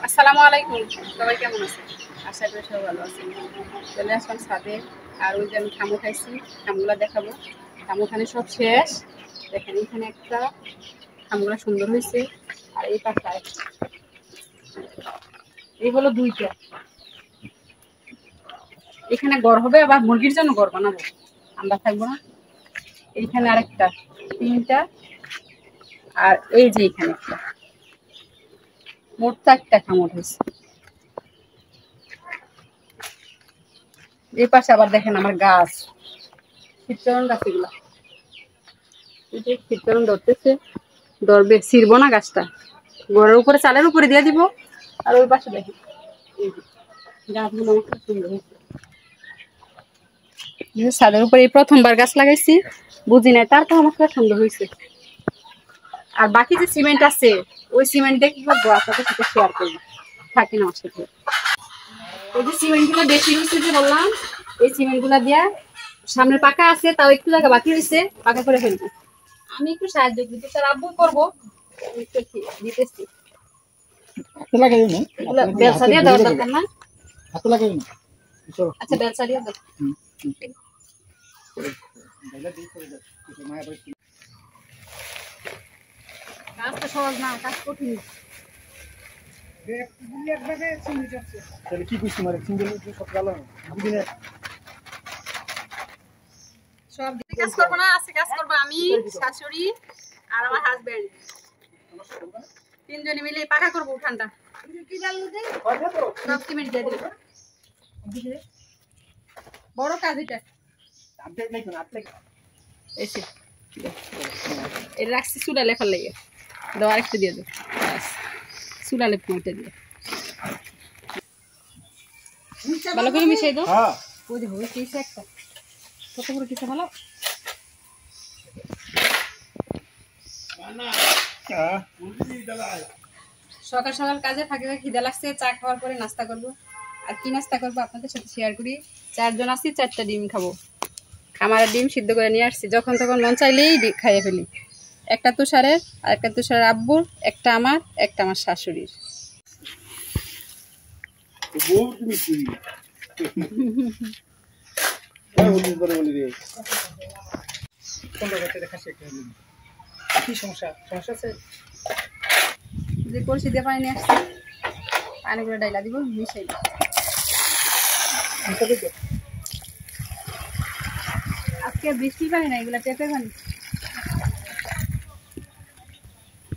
আসসালামু আলাইকুম, সবাই কেমন আছেন? আশা করি সবাই ভালো আছেন। চলে আসলাম ছাদে। আর ওই যে আমি খামু খাইছি, খামগুলা দেখাবো। খামুখানি সব শেষ। দেখেন এখানে একটা খামগুলা সুন্দর হয়েছে। আর এই পাশে আরেকটা। এই হলো দুইটা। এখানে গড় হবে, আবার মুরগির জন্য গড় বানাবো, আমরা থাকবো না। এইখানে আরেকটা, তিনটা। আর এই যে এখানে একটা, মোট চারটা খামর হয়েছে। এই পাশে আবার দেখেন আমার গাছ, শীতচরণ গাছ এগুলা। এই যে শীতচরণ ধরতেছে, ধরবে, ছিড়বো না গাছটা, ঘরের উপরে চালের উপরে দিয়ে দিব। আর ওই পাশে দেখেন এই যে গাছগুলো আমার খুব সুন্দর হয়েছে। ছাদের উপরে এই প্রথমবার গাছ লাগাইছি, বুঝি নাই, তারপর আমার খুব সুন্দর হয়েছে। আর বাকি যে সিমেন্ট আছে, ওই সিমেন্ট দিয়ে কি করবো আপনাদের সাথে শেয়ার করবো, থাকেন আমার সাথে। এই যে সিমেন্ট গুলো বেশি হয়েছে যে বললাম, এই সিমেন্ট গুলা দিয়া সামনে পাকা আছে, তাও একটু জায়গা বাকি হয়েছে, পাকা করে ফেলবো। আমি একটু সাহায্য করতে স্যার, আব্বু করবো, দিতেছি। বেলসা দিয়ে দেওয়ার দরকার না? আচ্ছা, বেলসা দিয়ে দাও। কাজ তো সহজ না, কাজ কঠিন। সব কাজ করবো না, আজকে কাজ করবো আমি, শাশুড়ি আর আমার হাজবেন্ড, তিনজনে মিলে পাকা করবো উঠানটা। সব সিমেন্ট দিয়ে দিবো। বড় কাজ এটা। এটা রাখছি চুলা লেখার লেগে, দাও আরেকটা দিয়ে দাও, চুলা লেপ এটা দিয়ে ভালো করে মিশাই দাও। ওই যে হবে কিসে একটা কত বড় কিসে ভালো। সকাল সকাল কাজে ফাঁকে ফাঁকে খিদা লাগছে, চা খাওয়ার পরে নাস্তা করবো। আর কি নাস্তা করবো আপনাদের সাথে শেয়ার করি। 4 জন আছি, 4টা ডিম খাবো। খামারের ডিম সিদ্ধ করে নিয়ে আসছি, যখন তখন মন চাইলেই খাইয়ে ফেলি। একটা তুষারের, আর একটা তুষারের আব্বুর, একটা আমার, একটা আমার শাশুড়ির। যে কলসি দিয়ে পানি নিয়ে আসছি, পানিগুলো ডাইলা দিব, মিশাই দিব। আজকে বৃষ্টি পানি না, এগুলা পেঁপে পানি।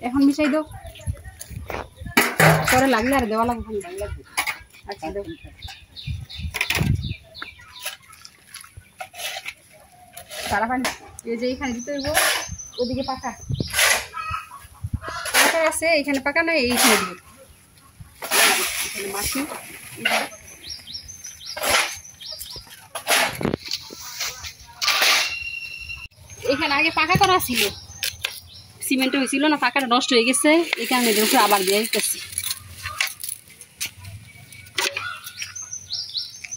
এখন মিশাই দাও, পরে লাগলে আর দেওয়া লাগবে না। আচ্ছা দাও। সারা পানি এই যে এইখানে দিতে হইব, ওদিকে পাকা পাকা আছে, এইখানে পাকা নাই, এইখানে দিব। এখানে মাটি, এখানে আগে পাকা করা ছিল, সিমেন্ট হয়েছিল না, পাকাটা নষ্ট হয়ে গেছে, এই কারণে এদের উপরে আবার দিয়ে দিতেছি।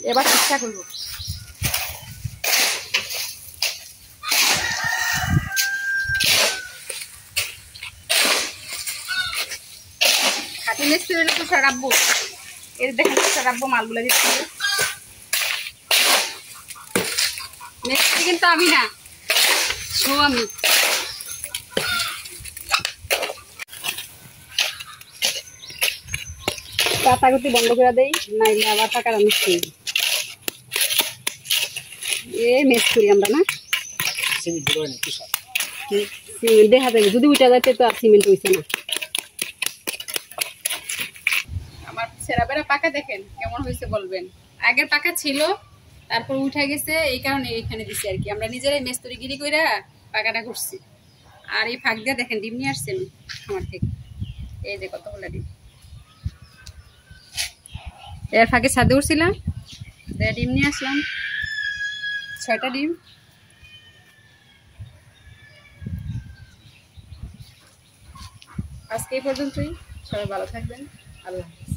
এবার চেষ্টা করবো। খাটি মিস্ত্রি হলে তো স্যার আব্বু, এর দেখেন স্যার আব্বু মালগুলা দিচ্ছি। মিস্ত্রি কিন্তু আমি না, শো আমি। কাটাকুটি বন্ধ করে দেই, নাইলে আবার টাকার মিস্ত্রি। এ মিস্ত্রি আমরা না, সিমেন্ট দেখা যায় যদি উঠা যাইতে, তো আর সিমেন্ট হয়েছে না। আমার সেরা বেড়া পাকা দেখেন কেমন হয়েছে বলবেন। আগের পাকা ছিল, তারপর উঠে গেছে, এই কারণে এইখানে দিছি আর কি। আমরা নিজেরাই মিস্ত্রি গিরি কইরা পাকাটা করছি। আর এই ফাঁক দিয়ে দেখেন ডিম নিয়ে আসছেন আমার থেকে, এই যে কতগুলো ডিম। এর ফাঁকে ছাদে উঠছিলাম, ডিম নিয়ে আসলাম, 6টা ডিম। আজকে এই পর্যন্তই, সবাই ভালো থাকবেন, আল্লাহ হাফেজ।